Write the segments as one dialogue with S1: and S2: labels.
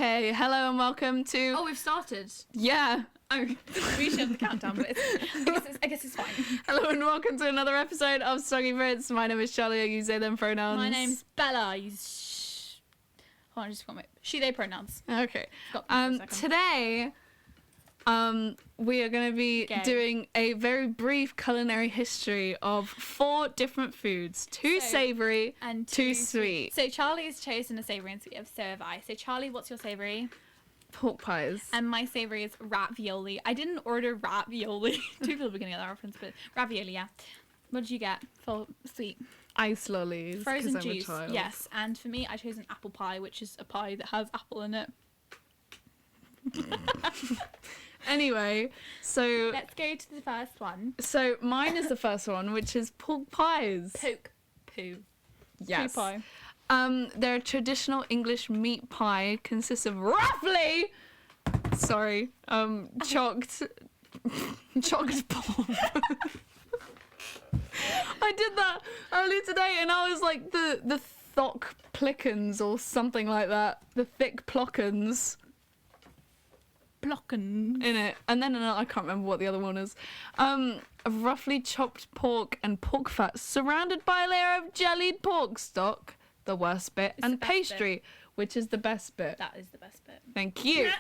S1: Okay, hello and welcome to...
S2: Oh, we've started.
S1: Yeah.
S2: Oh, we should have the countdown, but I guess it's fine.
S1: Hello and welcome to another episode of Swaggy Brits. My name is Charlie, I use they, them pronouns.
S2: My name's Bella, I use hold on, I just got my she, they pronouns.
S1: Okay. Today, we are going to be doing a very brief culinary history of 4 different foods. 2 savoury and 2 sweet.
S2: So Charlie has chosen a savoury and sweet, so have I. So Charlie, what's your savoury?
S1: Pork pies.
S2: And my savoury is ravioli. I didn't order ravioli. 2 people are beginning of that reference, but ravioli, yeah. What did you get for sweet?
S1: Ice lollies.
S2: Frozen juice, yes. And for me, I chose an apple pie, which is a pie that has apple in it.
S1: Anyway, so...
S2: Let's go to the first one.
S1: So mine is the first one, which is pork pies.
S2: Poke poo.
S1: Yes.
S2: Poo pie.
S1: Their traditional English meat pie consists of roughly... Sorry. Chocked pork. I did that earlier today and I was like the thock plickens or something like that. The thick plockens.
S2: Blocken
S1: In it. And then I can't remember what the other one is. Roughly chopped pork and pork fat surrounded by a layer of jellied pork stock, the worst bit, and pastry, which is the best bit.
S2: That is the best bit.
S1: Thank you.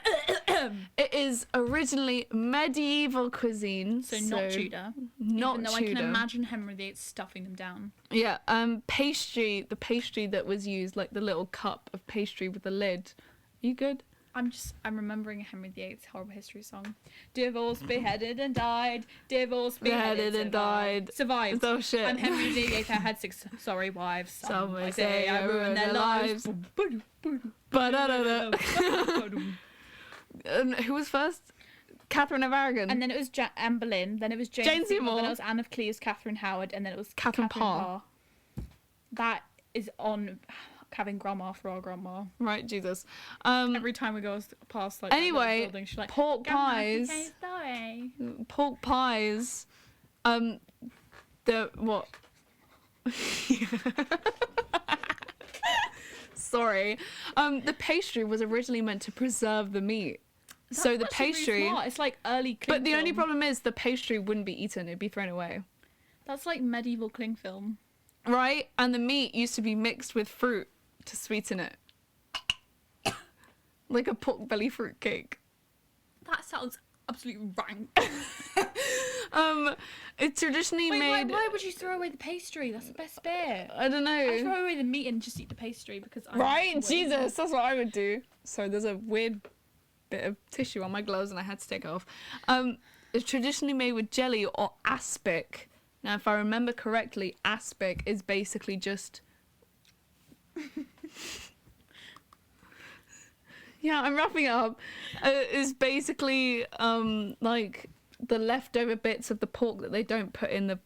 S1: It is originally medieval cuisine.
S2: So not Tudor.
S1: Not
S2: Even though
S1: Tudor.
S2: I can imagine Henry VIII stuffing them down.
S1: Yeah, pastry, the pastry that was used, like the little cup of pastry with the lid. You good?
S2: I'm remembering a Henry VIII's horrible history song. Divorced, beheaded and died. Divorced, beheaded and died. Survived.
S1: Oh shit.
S2: I'm Henry VIII. I had 6 sorry wives. Some might say I ruined their lives.
S1: Who was first? Catherine of Aragon.
S2: And then it was Anne Boleyn. Then it was Jane Seymour. Then it was Anne of Cleves, Catherine Howard, and then it was
S1: Catherine Parr.
S2: That is on having grandma for our grandma.
S1: Right, Jesus.
S2: Every time we go past like
S1: anyway,
S2: building, she's like,
S1: pork pies.
S2: Sorry.
S1: Pork pies. The what? Sorry. The pastry was originally meant to preserve the meat. So the pastry,
S2: really it's like early cling
S1: but the
S2: film.
S1: only problem is the pastry wouldn't be eaten; it'd be thrown away.
S2: That's like medieval cling film,
S1: right? And the meat used to be mixed with fruit to sweeten it, like a pork belly fruit cake.
S2: That sounds absolutely rank.
S1: It's traditionally made.
S2: Why would you throw away the pastry? That's the best bit.
S1: I don't know.
S2: I throw away the meat and just eat the pastry because I'm
S1: right, Jesus, that's what I would do. So there's a weird bit of tissue on my gloves and I had to take it off. It's traditionally made with jelly or aspic. Now, if I remember correctly, aspic is basically just... yeah, I'm wrapping it up. It's basically like the leftover bits of the pork that they don't put in the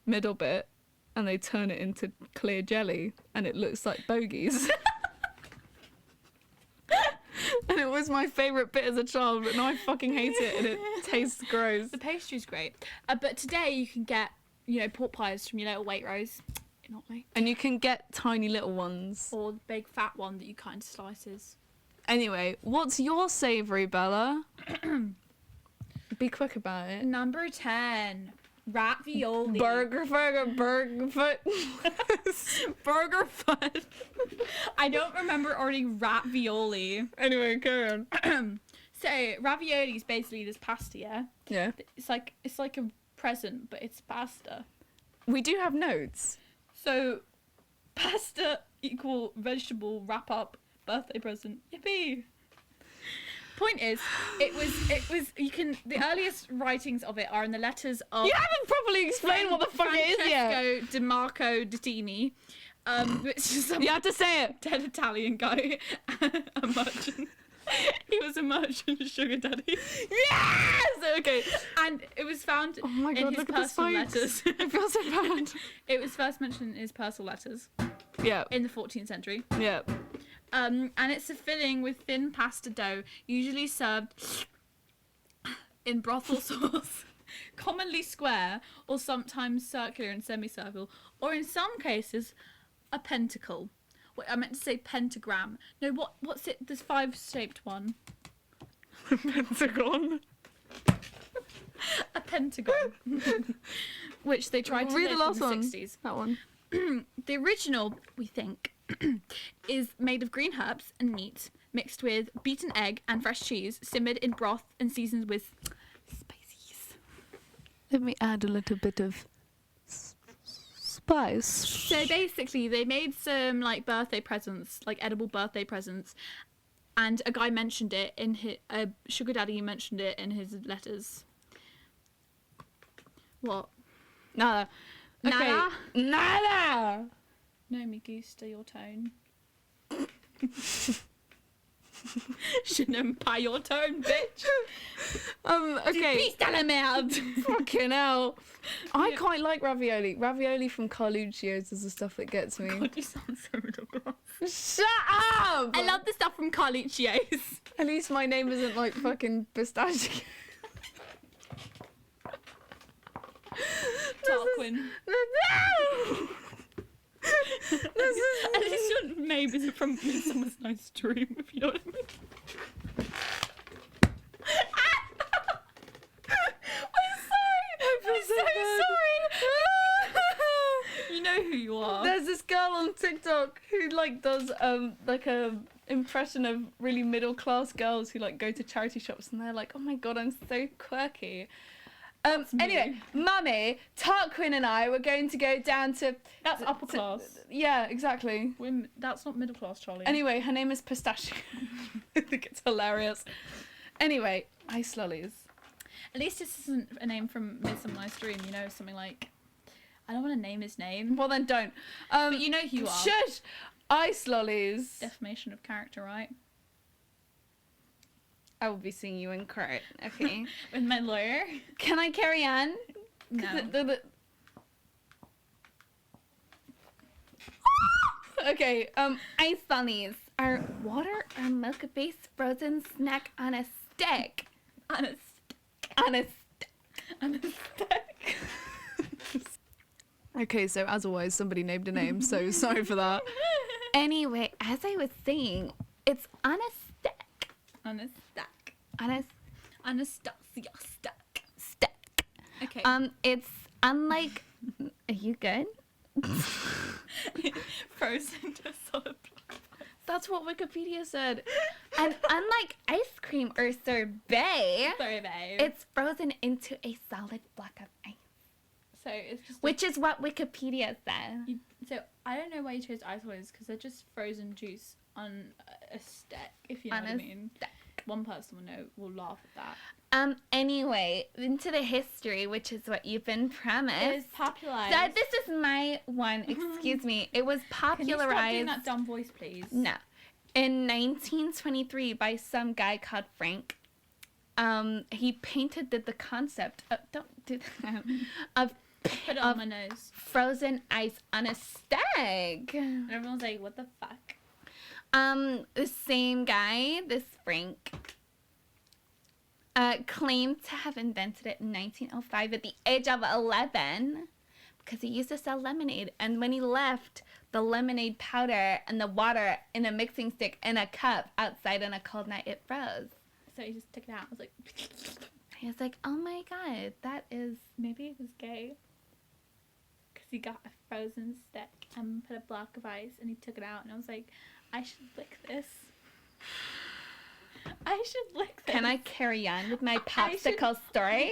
S1: middle bit and they turn it into clear jelly and it looks like bogies. And it was my favourite bit as a child, but now I fucking hate it and it tastes gross.
S2: The pastry's great. But today you can get, pork pies from your little Waitrose. Not me.
S1: And you can get tiny little ones.
S2: Or the big fat one that you cut into slices.
S1: Anyway, what's your savoury, Bella? Be quick about it.
S2: Number 10. Ravioli.
S1: Burger foot.
S2: Burger foot. I don't remember ordering ravioli.
S1: Anyway, go on.
S2: So ravioli is basically this pasta, yeah?
S1: Yeah.
S2: It's like a present, but it's pasta.
S1: We do have notes.
S2: So pasta equal vegetable wrap up birthday present. Yippee. Point is, it was the earliest writings of it are in the letters of...
S1: You haven't properly explained what the fuck it is yet.
S2: Francesco Di Marco Dettini, which is some
S1: you have to say it.
S2: dead Italian guy, a merchant. He was a merchant sugar daddy.
S1: Yes! Okay.
S2: And it was found
S1: oh my God,
S2: in his
S1: look
S2: personal
S1: at the
S2: letters.
S1: I feel so bad.
S2: It was first mentioned in his personal letters.
S1: Yeah.
S2: In the 14th century.
S1: Yeah.
S2: And it's a filling with thin pasta dough, usually served in brothel sauce, commonly square or sometimes circular and semicircle, or in some cases, a pentacle. Wait, I meant to say pentagram. No, what's it? This 5-shaped one.
S1: Pentagon.
S2: A pentagon. Which they tried to
S1: Read
S2: make
S1: the
S2: in
S1: last
S2: the
S1: one.
S2: 60s.
S1: That one.
S2: The original, we think, is made of green herbs and meat mixed with beaten egg and fresh cheese, simmered in broth and seasoned with spices.
S1: Let me add a little bit of spice.
S2: So basically, they made some like birthday presents, like edible birthday presents, and a guy mentioned it in his sugar daddy mentioned it in his letters. What?
S1: Nada. Okay.
S2: Nada?
S1: Nada.
S2: No, me gusta your tone. Shouldn't pay your tone, bitch.
S1: Okay.
S2: Piste à la merde.
S1: Fucking hell. I
S2: Yeah.
S1: quite like ravioli. Ravioli from Carluccio's is the stuff that gets me.
S2: God, you sound so middle class.
S1: Shut up!
S2: I love the stuff from Carluccio's.
S1: At least my name isn't like fucking pistachio.
S2: Tarquin.
S1: No! This is...
S2: At least your name isn't from Midsummer's Night's Dream, if you know what I mean. I'm so sorry. You know who you are.
S1: There's this girl on TikTok who like does like a impression of really middle class girls who like go to charity shops and they're like, oh my god, I'm so quirky. Anyway, Mummy, Tarquin and I were going to go down to...
S2: That's upper class.
S1: Yeah, exactly.
S2: That's not middle class, Charlie.
S1: Anyway, her name is Pistachio. I think it's hilarious. Anyway, ice lollies.
S2: At least this isn't a name from Midsummer Night's Dream, you know, something like... I don't want to name his name.
S1: Well then don't.
S2: But you know who you are.
S1: Shush! Ice lollies.
S2: Defamation of character, right?
S1: I will be seeing you in court, okay?
S2: With my lawyer.
S1: Can I carry on?
S2: No.
S1: Okay, ice lollies are water or milk-based frozen snack on a stick.
S2: On a
S1: On a stick.
S2: On a stick.
S1: Okay, so as always, somebody named a name, so sorry for that. Anyway, as I was saying, it's on a stick.
S2: On a stack.
S1: On a
S2: Anastasia stack.
S1: stick.
S2: Okay.
S1: It's unlike... Are you good?
S2: Frozen to solid block.
S1: That's what Wikipedia said. And unlike ice cream or sorbet,
S2: Sorry, babe.
S1: it's frozen into a solid block of ice.
S2: So it's just...
S1: Which is what Wikipedia said.
S2: So I don't know why you chose ice lollies, because they're just frozen juice on a stick, if you know
S1: On
S2: what I
S1: a
S2: mean. One person will laugh at that.
S1: Anyway, into the history, which is what you've been promised.
S2: It is popularized.
S1: So this is my one, excuse me. It was
S2: Can you stop doing
S1: popularized.
S2: that dumb voice, please?
S1: No. In 1923 by some guy called Frank. He painted the concept of, don't do that, of
S2: Put it on my nose.
S1: frozen ice on a stick.
S2: And everyone's like, what the fuck?
S1: The same guy, this Frank, claimed to have invented it in 1905 at the age of 11 because he used to sell lemonade. And when he left the lemonade powder and the water in a mixing stick in a cup outside on a cold night, it froze.
S2: So he just took it out. I was like,
S1: He was like, oh my god, that is...
S2: maybe he was gay. Because he got a frozen stick and put a block of ice and he took it out. And I was like, I should lick this. I should lick this.
S1: Can I carry on with my
S2: I should-
S1: popsicle story?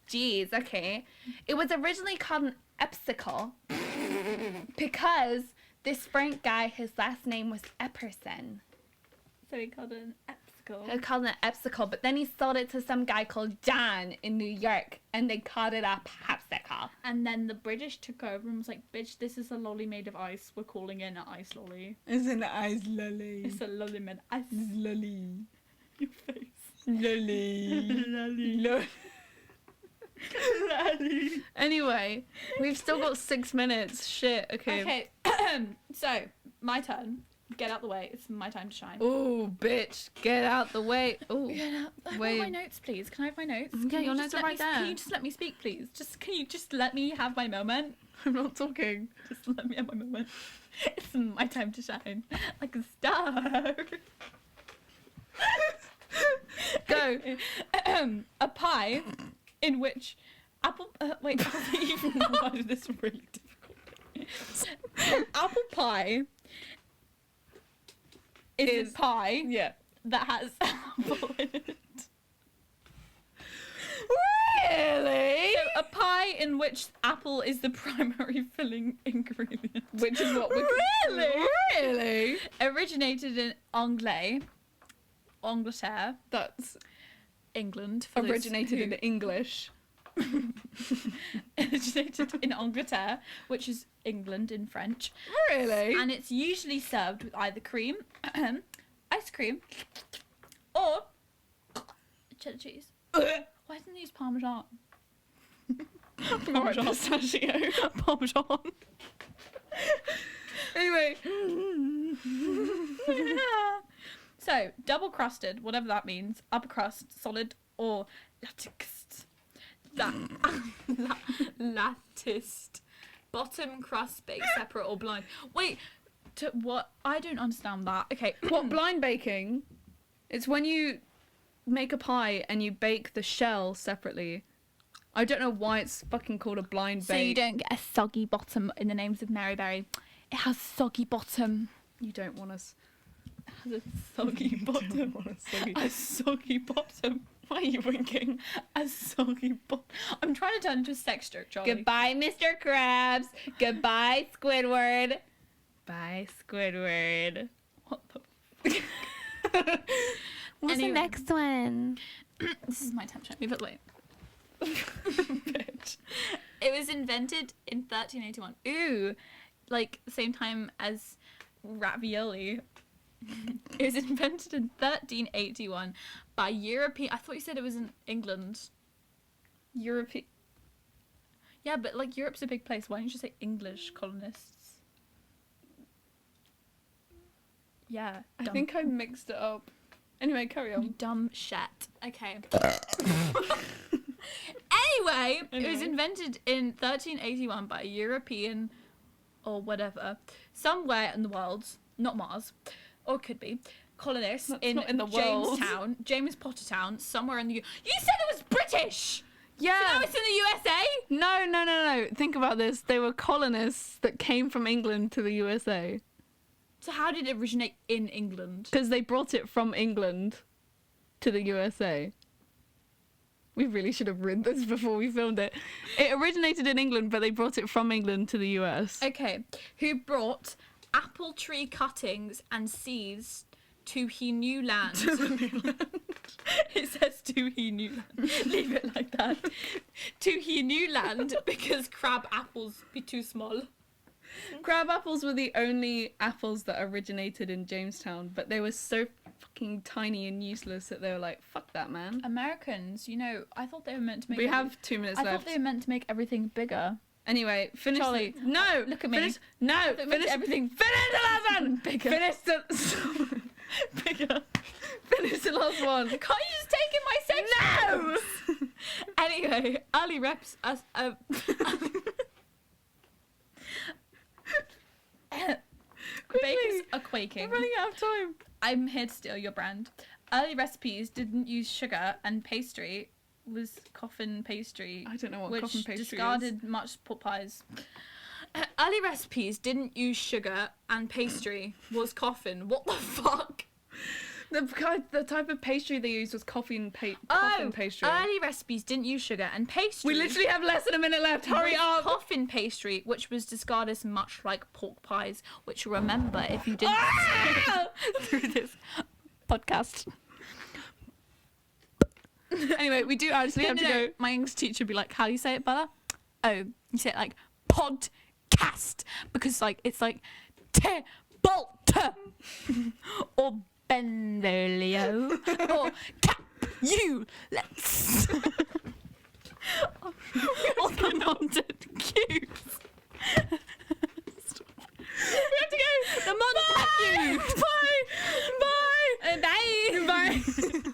S1: Jeez, okay. It was originally called an epsicle because this Frank guy, his last name was Epperson.
S2: So he called it an epsicle.
S1: He called it an epsicle, but then he sold it to some guy called John in New York, and they called it a popsicle.
S2: And then the British took over and was like, bitch, this is a lolly made of ice. We're calling it an ice lolly.
S1: It's an ice lolly.
S2: It's a lolly made of ice.
S1: Lolly.
S2: Your face.
S1: Lolly.
S2: Lolly. Lolly.
S1: Anyway, we've still got 6 minutes. Shit, okay.
S2: Okay, so, my turn. Get out the way. It's my time to shine.
S1: Ooh, bitch, get out the way. Ooh,
S2: Get out. I
S1: Wait.
S2: want my notes, please. Can I have my notes?
S1: Okay,
S2: Can you
S1: your
S2: just
S1: notes are
S2: let me-
S1: right there.
S2: Can you just let me speak, please? Can you just let me have my moment?
S1: I'm not talking.
S2: Just let me have my moment. It's my time to shine. Like a star.
S1: Go.
S2: A pie in which apple. Wait, how do you even word this really difficult? Apple pie is a pie
S1: Yeah.
S2: that has apple in it.
S1: Really?
S2: So a pie in which apple is the primary filling ingredient.
S1: Which is what we're... Really?
S2: Originated in Angleterre,
S1: That's
S2: England. for those
S1: originated
S2: who-
S1: in English.
S2: originated in Angleterre, which is England in French.
S1: Really?
S2: And it's usually served with either cream, ice cream, or cheddar cheese. Why didn't they use Parmesan?
S1: Alright, pistachio.
S2: Parmesan.
S1: Anyway.
S2: So, double crusted, whatever that means, upper crust, solid, or latticed. Latticed. Bottom crust baked separate or blind. Wait, to what? I don't understand that. Okay.
S1: What, blind baking? It's when you make a pie and you bake the shell separately. I don't know why it's fucking called a blind
S2: So
S1: bake.
S2: you don't get a soggy bottom in the names of Mary Berry. It has soggy bottom.
S1: You don't want us.
S2: It has a soggy bottom. A soggy bottom.
S1: Why are you winking?
S2: A soggy bottom. I'm trying to turn into a sex joke, Charlie.
S1: Goodbye, Mr. Krabs. Goodbye, Squidward. Bye, Squidward.
S2: What the?
S1: What's
S2: Anyway.
S1: the next one?
S2: This is my time to move it away. Bitch. It was invented in 1381. Ooh, like the same time as ravioli. It was invented in 1381 by European. I thought you said it was in England.
S1: European.
S2: Yeah, but like Europe's a big place. Why don't you just say English colonists? Yeah.
S1: I
S2: dumb-
S1: think I mixed it up. Anyway, carry
S2: You
S1: on.
S2: dumb shit. Okay. Anyway, it was
S1: Anyway.
S2: invented in 1381 by a European or whatever, somewhere in the world, not Mars, or it could be, colonists
S1: That's
S2: in
S1: not in the world.
S2: Jamestown, James Potter Town, somewhere in the You said it was British!
S1: Yeah.
S2: So now it's in the USA?
S1: No. Think about this. They were colonists that came from England to the USA.
S2: So how did it originate in England?
S1: Because they brought it from England to the USA. We really should have read this before we filmed it. It originated in England, but they brought it from England to the US.
S2: Okay, who brought apple tree cuttings and seeds to he new land? It says to he new land. Leave it like that. To he new land because crab apples be too small.
S1: Crab apples were the only apples that originated in Jamestown, but they were so fucking tiny and useless that they were like, fuck that, man.
S2: Americans, you know, I thought they were meant to make.
S1: We have 2 minutes
S2: I
S1: left.
S2: thought they were meant to make everything bigger.
S1: Anyway, finish.
S2: Charlie,
S1: No,
S2: look at me.
S1: Finish, no,
S2: They make
S1: finish
S2: everything
S1: Finish the last one.
S2: bigger.
S1: Finish the.
S2: Bigger.
S1: Finish the last one.
S2: Can't you just take in my section?
S1: No.
S2: Anyway, early reps as bakers are quaking.
S1: We're running out of time.
S2: I'm here to steal your brand. Early recipes didn't use sugar, and pastry was coffin pastry.
S1: I don't know what
S2: which
S1: coffin pastry
S2: discarded much pot pies. Early recipes didn't use sugar, and pastry was coffin. What the fuck?
S1: The type of pastry they used was coffin pastry.
S2: Early recipes didn't use sugar, and pastry.
S1: We literally have less than a minute left. Hurry
S2: was
S1: up.
S2: Coffin pastry, which was discarded as much like pork pies, which you'll remember if you didn't
S1: Ah!
S2: through this podcast.
S1: Anyway, we do actually have to go.
S2: My English teacher would be like, "How do you say it, Bella?" Oh, you say it like podcast because like it's like T-bolt or Benvolio or cap you let's or the non-dead cues.
S1: We have to go.
S2: The monster you.
S1: Bye. Bye.
S2: Bye.
S1: Bye.